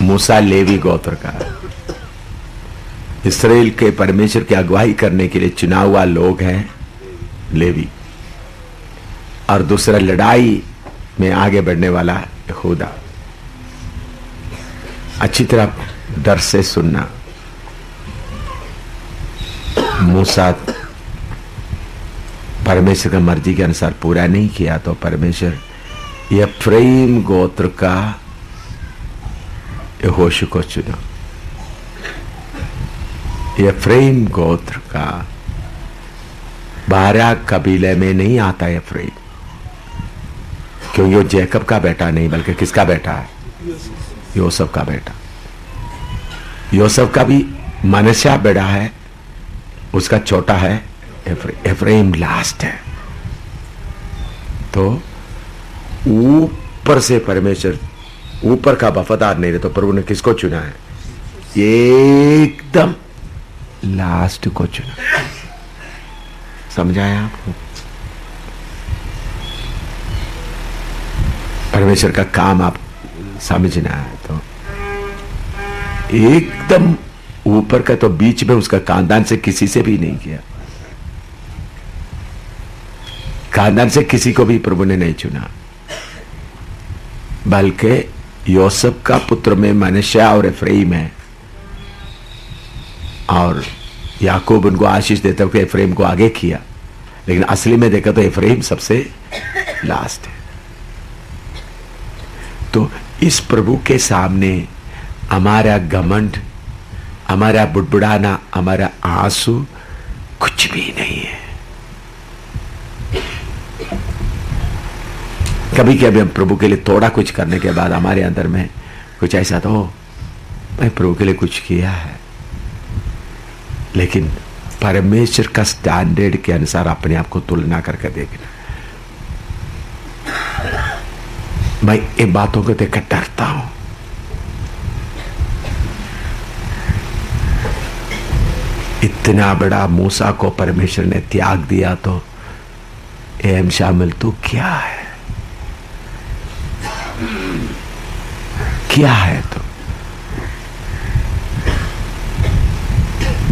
मूसा लेवी गोत्र का, इस्राएल के परमेश्वर की अगुवाई करने के लिए चुना हुआ लोग हैं लेवी, और दूसरा लड़ाई में आगे बढ़ने वाला यहूदा। अच्छी तरह डर से सुनना। मूसा परमेश्वर का मर्जी के अनुसार पूरा नहीं किया तो परमेश्वर यफ्रीम गोत्र का यहोशू को चुना। यफ्रीम गोत्र का 12 कबीले में नहीं आता यफ्रीम, क्योंकि वो जैकब का बेटा नहीं बल्कि किसका बेटा है? यूसुफ का बेटा। यूसुफ का भी मनसा बड़ा है, उसका छोटा है एफ्राइम लास्ट है। तो ऊपर से परमेश्वर ऊपर का वफादार नहीं रहे, तो प्रभु ने किसको चुना है? एकदम लास्ट को चुना। समझाया आपको? परमेश्वर का काम आप समझना है तो एकदम ऊपर का, तो बीच में उसका खानदान से किसी से भी नहीं किया। खानदान से किसी को भी प्रभु ने नहीं चुना, बल्कि योसेफ का पुत्र में मनश्शा और एफ्राइम है, और याकूब उनको आशीष देते हुए एफ्राइम को आगे किया, लेकिन असली में देखा तो एफ्राइम सबसे लास्ट है। तो इस प्रभु के सामने हमारा घमंड, हमारा बुड़बुड़ाना, हमारा आंसू कुछ भी नहीं है। कभी कभी हम प्रभु के लिए थोड़ा कुछ करने के बाद हमारे अंदर में कुछ ऐसा तो मैं प्रभु के लिए कुछ किया है, लेकिन परमेश्वर का स्टैंडर्ड के अनुसार अपने आप को तुलना करके देखना। मैं इन बातों को देखकर डरता हूं। इतना बड़ा मूसा को परमेश्वर ने त्याग दिया, तो एम शामिल तो क्या है? क्या है? तो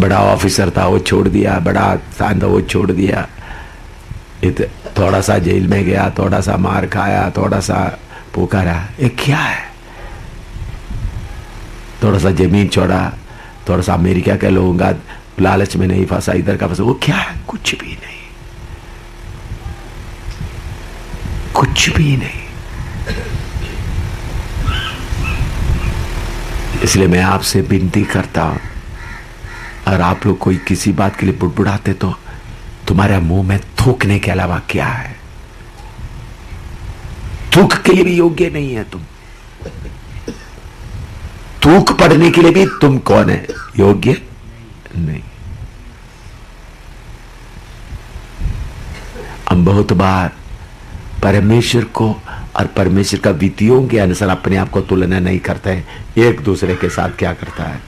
बड़ा ऑफिसर था वो छोड़ दिया, बड़ा शान था वो छोड़ दिया, थोड़ा सा जेल में गया, थोड़ा सा मार खाया, थोड़ा सा पुकारा, ये क्या है? थोड़ा सा जमीन छोड़ा, थोड़ा सा अमेरिका के लोगों का लालच में नहीं फंसा, इधर का फंसा, वो क्या है? कुछ भी नहीं, कुछ भी नहीं। इसलिए मैं आपसे विनती करता हूं, और आप लोग कोई किसी बात के लिए बुड़बुड़ाते तो तुम्हारे मुंह में थूकने के अलावा क्या है? थूक के लिए भी योग्य नहीं है तुम। थूक पड़ने के लिए भी तुम कौन है? योग्य नहीं। हम बहुत बार परमेश्वर को और परमेश्वर का विधियों के अनुसार अपने आप को तुलना नहीं करते हैं। एक दूसरे के साथ क्या करता है?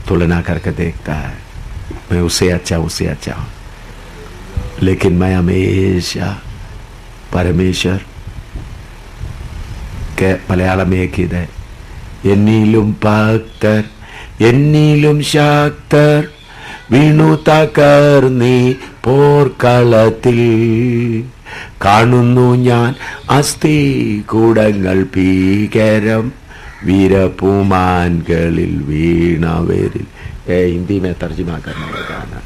तुलना करके देखता है, मैं उससे अच्छा हूं। लेकिन मैं हमेशा परमेश्वर के मलयालम एक ही है, എന്നിലും ഭക്തർ എന്നിലും ശക്തർ വീണു തകർന്നീ പോർക്കളത്തിൽ കാണുന്നു ഞാൻ അസ്ഥി കൂടങ്ങൾ ഭീകരം वीरपुमानगलिल वीणावेरिल। हिंदी में तर्जुमा करना है गाना।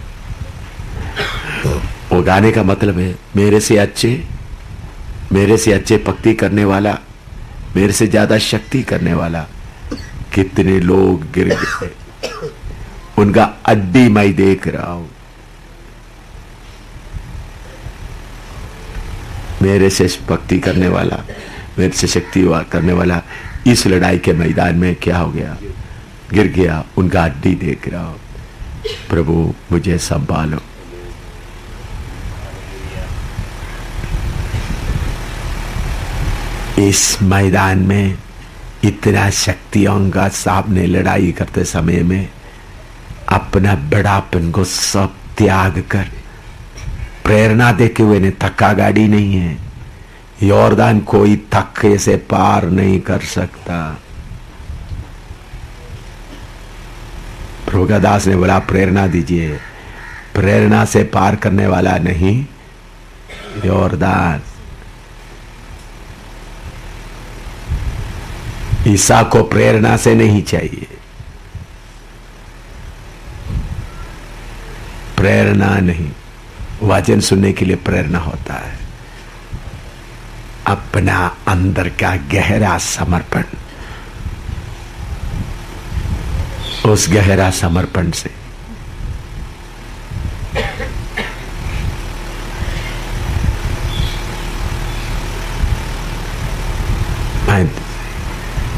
वो गाने का मतलब है मेरे से अच्छे भक्ति करने वाला, मेरे से ज्यादा शक्ति करने वाला कितने लोग गिर गए, उनका अड्डी मैं देख रहा हूं। मेरे से भक्ति करने वाला, मेरे से शक्ति करने वाला इस लड़ाई के मैदान में क्या हो गया? गिर गया। उनका हड्डी देख रहा हूं। प्रभु मुझे संभालो। इस मैदान में इतना शक्तियों का सामने लड़ाई करते समय में अपना बड़ापन को सब त्याग कर प्रेरणा देके हुए ने थक्का गाड़ी नहीं है। यॉर्दान कोई थक्के से पार नहीं कर सकता। प्रभु का दास ने बोला प्रेरणा दीजिए, प्रेरणा से पार करने वाला नहीं यॉर्दान। ईसा को प्रेरणा से नहीं चाहिए, प्रेरणा नहीं, वचन सुनने के लिए प्रेरणा होता है। अपना अंदर का गहरा समर्पण, उस गहरा समर्पण से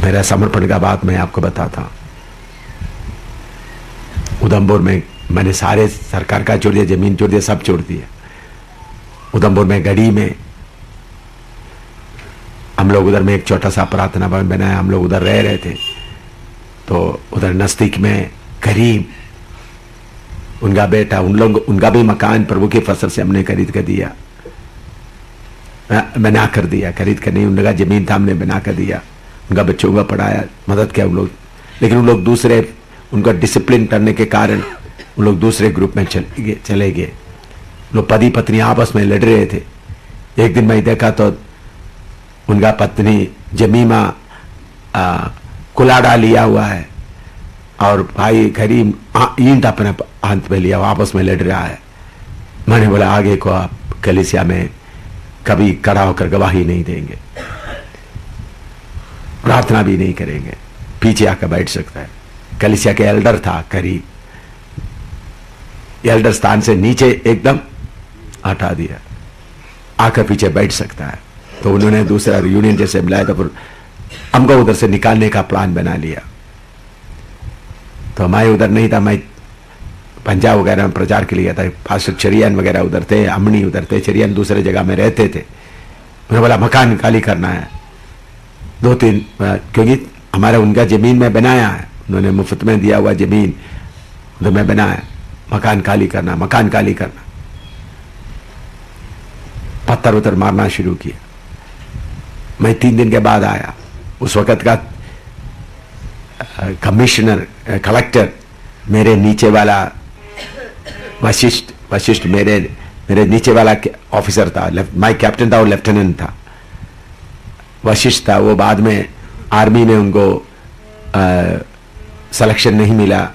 मेरा समर्पण का बात मैं आपको बताता हूं। उधमपुर में मैंने सारे सरकार का छोड़ दिया, जमीन छोड़ दिया, सब छोड़ दिया। उधमपुर में गढ़ी में हम लोग उधर में एक छोटा सा प्रार्थना भवन बनाया, हम लोग उधर रह रहे थे। तो उधर नजदीक में करीम, उनका बेटा, उनका भी मकान प्रभु की फसल से हमने खरीद कर दिया, बना कर दिया, खरीद कर नहीं, उनका जमीन था, हमने बना कर दिया, उनका बच्चों का पढ़ाया, मदद किया उन लोग। लेकिन उन लोग दूसरे, उनका डिसिप्लिन करने के कारण उन लोग दूसरे ग्रुप में चले गए। लोग पति पत्नी आपस में लड़ रहे थे। एक दिन मैं देखा तो उनका पत्नी जमीमा कुलाड़ा लिया हुआ है और भाई करीम ईंट अपने हाथ में लिया, आपस में लड़ रहा है। मैंने बोला आगे को आप कलीसिया में कभी खड़ा होकर गवाही नहीं देंगे, प्रार्थना भी नहीं करेंगे, पीछे आकर बैठ सकता है। कलीसिया के एल्डर था करीब, एल्डर स्थान से नीचे एकदम हटा दिया, आकर पीछे बैठ सकता है। तो उन्होंने दूसरा यूनियन जैसे बुलाया तो फिर हमको उधर से निकालने का प्लान बना लिया। तो मैं उधर नहीं था, मैं पंजाब वगैरह में प्रचार के लिए गया था। पास्टर चरियन वगैरह उधर थे, अमनी उधर थे, चरियन दूसरे जगह में रहते थे। उन्होंने बोला मकान खाली करना है, 2-3, क्योंकि हमारा उनका जमीन में बनाया है, उन्होंने मुफ्त में दिया हुआ जमीन उधर में बनाया, मकान खाली करना, मकान खाली करना। पत्थर उतर मारना शुरू किया। मैं 3 दिन के बाद आया। उस वक्त का कमिश्नर, कलेक्टर मेरे नीचे वाला वशिष्ठ मेरे नीचे वाला ऑफिसर था, मैं कैप्टन था और लेफ्टिनेंट था। वशिष्ठ था, वो बाद में आर्मी में उनको सिलेक्शन नहीं मिला,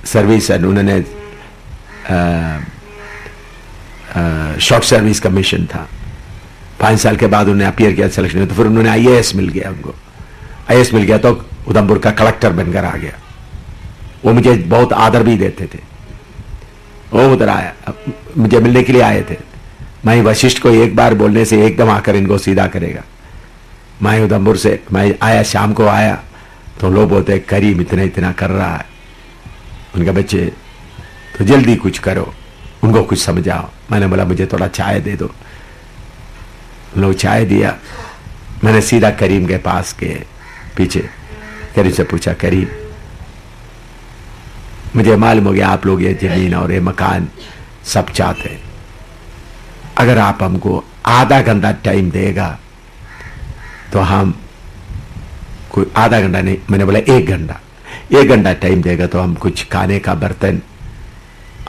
सर्विस, उन्होंने शॉर्ट सर्विस कमीशन था। 5 साल के बाद उन्होंने अपीयर किया, सिलेक्शन, तो फिर उन्होंने IAS मिल गया, उनको IAS मिल गया तो उधमपुर का कलेक्टर बनकर आ गया। वो मुझे बहुत आदर भी देते थे। वो उधर आया, मुझे मिलने के लिए आए थे। मैं वशिष्ठ को एक बार बोलने से एकदम आकर इनको सीधा करेगा। मैं उधमपुर से मैं आया, शाम को आया तो लोग बोलते करीम इतना कर रहा है, उनके बच्चे, तो जल्दी कुछ करो, उनको कुछ समझाओ। मैंने बोला मुझे थोड़ा चाय दे दो। लोग चाय दिया। मैंने सीधा करीम के पास के पीछे करीम से पूछा, करीम मुझे मालूम हो गया आप लोग ये जमीन और ये मकान सब चाहते हैं, अगर आप हमको आधा घंटा टाइम देगा तो हम, कोई आधा घंटा नहीं, मैंने बोला 1 घंटा टाइम देगा तो हम कुछ खाने का बर्तन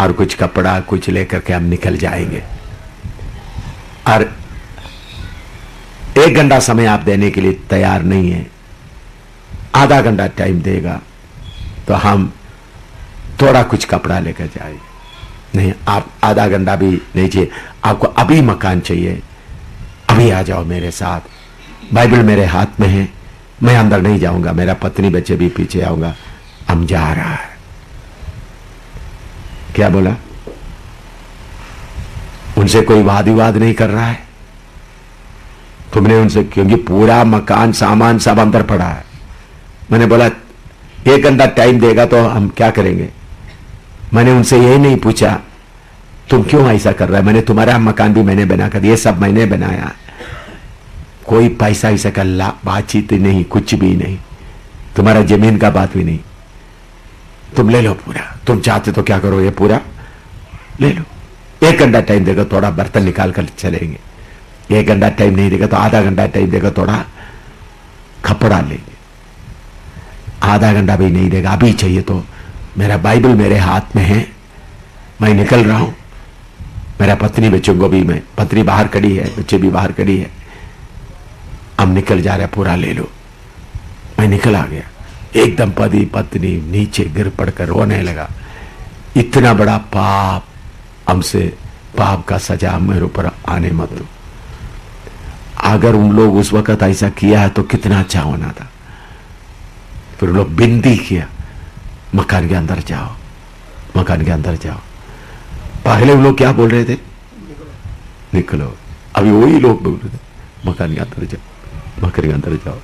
और कुछ कपड़ा कुछ लेकर के हम निकल जाएंगे। और 1 घंटा समय आप देने के लिए तैयार नहीं है, आधा घंटा टाइम देगा तो हम थोड़ा कुछ कपड़ा लेकर जाएंगे। नहीं, आप आधा घंटा भी नहीं चाहिए, आपको अभी मकान चाहिए, अभी आ जाओ मेरे साथ, बाइबल मेरे हाथ में है, मैं अंदर नहीं जाऊंगा, मेरा पत्नी बच्चे भी पीछे आऊंगा, हम जा रहा है। क्या बोला? उनसे कोई वाद विवाद नहीं कर रहा है तुमने उनसे, क्योंकि पूरा मकान सामान सब अंदर पड़ा है। मैंने बोला 1 घंटा टाइम देगा तो हम क्या करेंगे। मैंने उनसे यही नहीं पूछा तुम क्यों ऐसा कर रहा है, मैंने तुम्हारा मकान भी मैंने बना कर दिया, सब मैंने बनाया, कोई पैसा ऐसा का बातचीत नहीं, कुछ भी नहीं, तुम्हारा जमीन का बात भी नहीं, तुम ले लो पूरा, तुम चाहते तो क्या करो, ये पूरा ले लो। 1 घंटा टाइम देगा थोड़ा बर्तन निकाल कर चलेंगे, 1 घंटा टाइम नहीं देगा तो आधा घंटा टाइम देगा थोड़ा कपड़ा लेंगे, आधा घंटा भी नहीं देगा, अभी चाहिए तो मेरा बाइबल मेरे हाथ में है, मैं निकल रहा हूं, मेरा पत्नी बच्चों को भी, मैं पत्नी बाहर खड़ी है, बच्चे भी बाहर खड़ी है, हम निकल जा रहे, पूरा ले लो। मैं निकल आ गया, एकदम पति पत्नी नीचे गिर पड़कर रोने लगा, इतना बड़ा पाप हमसे, पाप का सजा मेरे ऊपर आने मत दो। अगर उन लोग उस वक्त ऐसा किया है तो कितना अच्छा होना था। फिर उन लोग विनती किया, मकान के अंदर जाओ, मकान के अंदर जाओ। पहले उन लोग क्या बोल रहे थे, निकलो, अभी वही लोग बोल रहे थे मकान के अंदर जाओ, मकान के अंदर जाओ,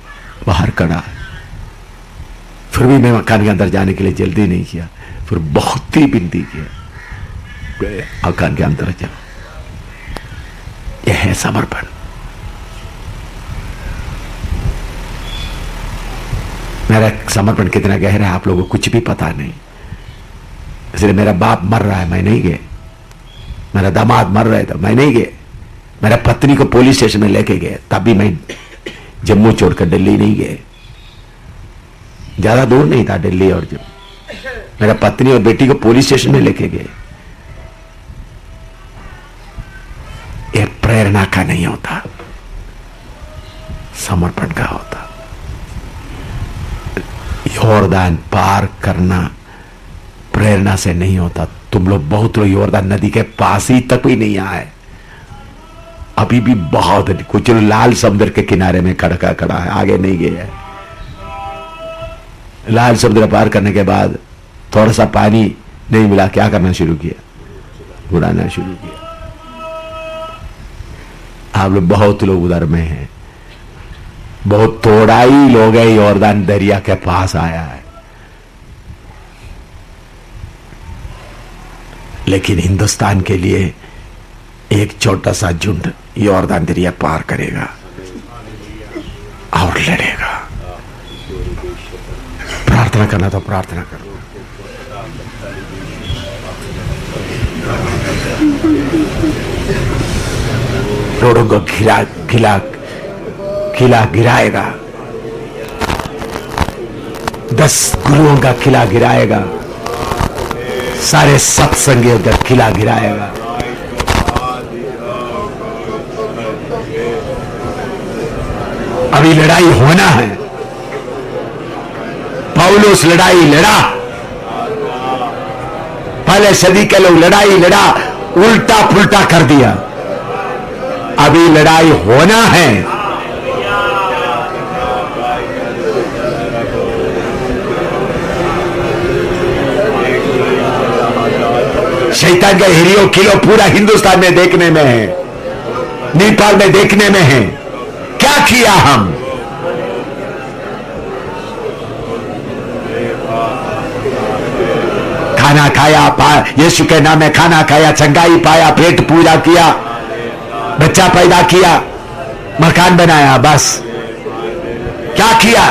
बाहर खड़ा है। फिर भी मैं मकान के अंदर जाने के लिए जल्दी नहीं किया, फिर बहुत ही विनती किया मकान के अंदर जाओ। यह है समर्पण। मेरा समर्पण कितना गहरा है आप लोगों को कुछ भी पता नहीं। इसलिए मेरा बाप मर रहा है, मैं नहीं गए। मेरा दामाद मर रहे थे, मैं नहीं गए। मेरा पत्नी को पुलिस स्टेशन में लेके गए, तब भी मैं जम्मू छोड़कर दिल्ली नहीं गए। ज्यादा दूर नहीं था दिल्ली और जम्मू। मेरा पत्नी और बेटी को पुलिस स्टेशन में लेके गए। यह प्रेरणा का नहीं होता, समर्पण का होता। यॉर्दान पार करना प्रेरणा से नहीं होता। तुम लोग बहुत लोग यॉर्दान नदी के पास ही तक भी नहीं आए, अभी भी बहुत कुछ लाल समुद्र के किनारे में खड़ा खड़ा है, आगे नहीं गए है। लाल समुद्र पार करने के बाद थोड़ा सा पानी नहीं मिला, क्या करना शुरू किया? उड़ाना शुरू किया। आप लोग बहुत लोग उधर में हैं, बहुत थोड़ा ही लोग हैं यॉर्दान दरिया के पास आया है। लेकिन हिंदुस्तान के लिए एक छोटा सा झुंड यॉर्दान दरिया पार करेगा और लड़ेगा। प्रार्थना करना तो प्रार्थना करो। रोडों को किला गिराएगा, 10 गुरुओं का किला गिराएगा, सारे सत्संगियों का किला गिराएगा। अभी लड़ाई होना है। पौलुस लड़ाई लड़ा, पहले सदी के लोग लड़ाई लड़ा, उल्टा पुल्टा कर दिया। अभी लड़ाई होना है। शैतान का हीरो किलो पूरा हिंदुस्तान में देखने में है, नेपाल में देखने में है। क्या किया हम? खाना खाया, यीशु के नाम में खाना खाया, चंगाई पाया, पेट पूजा किया, बच्चा पैदा किया, मकान बनाया, बस। क्या किया?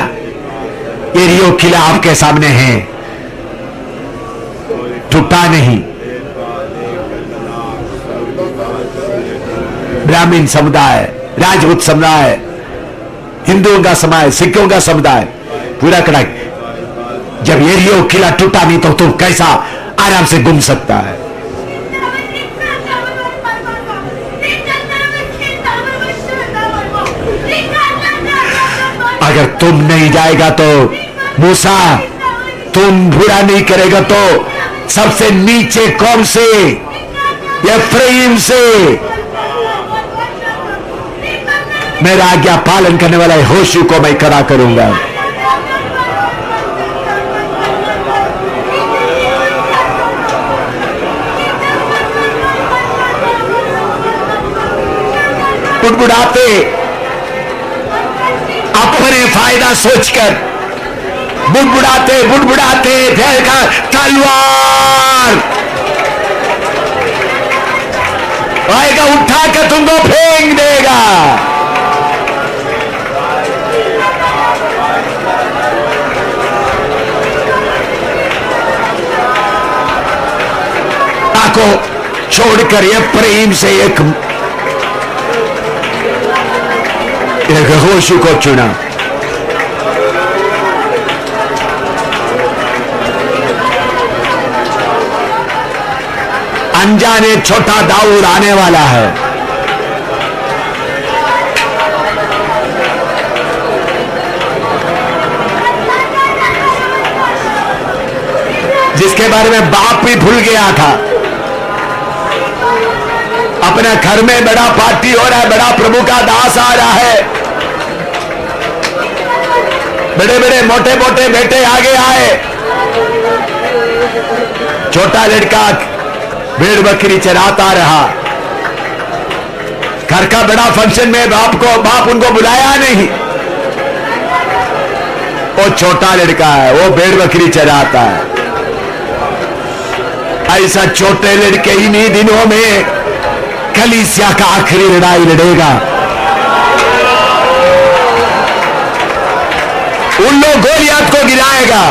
ये रियो किला आपके सामने है, टूटा नहीं। ब्राह्मण समुदाय, राजपूत समुदाय, हिंदुओं का समुदाय, सिखों का समुदाय, पूरा कड़ा। जब ये रियो किला टूटा नहीं तो तुम कैसा आराम से घूम सकता है? अगर तुम नहीं जाएगा तो मूसा, तुम बुरा नहीं करेगा तो सबसे नीचे कौम से, एफ्राइम से मेरा आज्ञा पालन करने वाला होशू को मैं खड़ा करूंगा। बुड़बुड़ाते, अपने फायदा सोचकर बुड़बुड़ाते बुड़बुड़ाते फेंका तलवार आएगा, उठाकर तुमको फेंक देगा। को छोड़कर एफ्राइम से एक होशू को चुना। अनजाने छोटा दाऊद आने वाला है। जिसके बारे में बाप भी भूल गया था। अपने घर में बड़ा पार्टी हो रहा है, बड़ा प्रभु का दास आ रहा है, बड़े बड़े मोटे मोटे बेटे आगे आए, छोटा लड़का भेड़ बकरी चराता रहा। घर का बड़ा फंक्शन में बाप उनको बुलाया नहीं। वो छोटा लड़का है, वो भेड़ बकरी चराता है। ऐसा छोटे लड़के इन्हीं दिनों में कलीसिया का आखिरी लड़ाई लड़ेगा। उन लोग गोलियत को गिराएगा,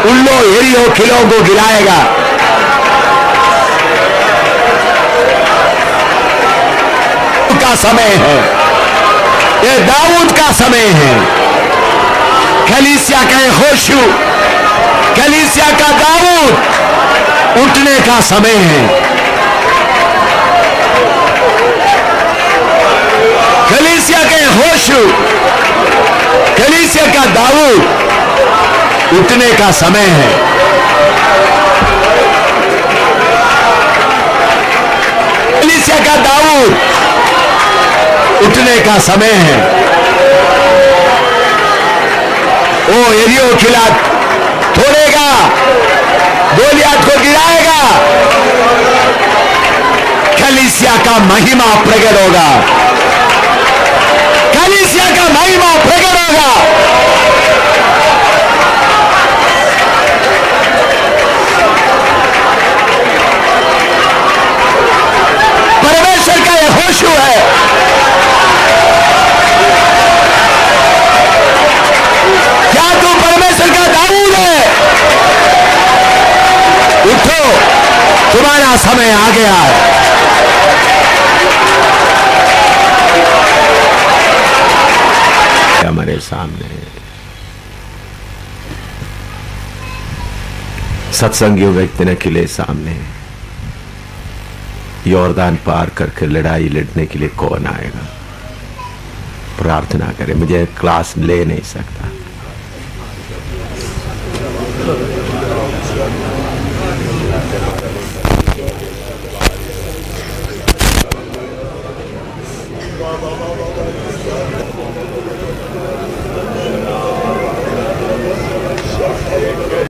उन लोग एरियो किलो को गिराएगा। का समय है, ये दाऊद का समय है। कलीसिया का यहोशू, कलीसिया का दाऊद उठने का समय है। कलीसिया का यहोशू, कलीसिया का दाऊद उठने का समय है। कलीसिया का दाऊद उठने का समय है। वो एरियो किला तोड़ेगा, गोलियत को गिराएगा। कलीसिया का महिमा प्रकट होगा, कलीसिया का महिमा प्रकट होगा। परमेश्वर का यहोशू है, क्या तू परमेश्वर का दाऊद है? उठो, तुम्हारा समय आ गया है। हमारे सामने सत्संगियों व्यक्ति ने किले सामने यॉर्दान पार करके लड़ाई लड़ने के लिए कौन आएगा? प्रार्थना करें, मुझे क्लास ले नहीं सकता।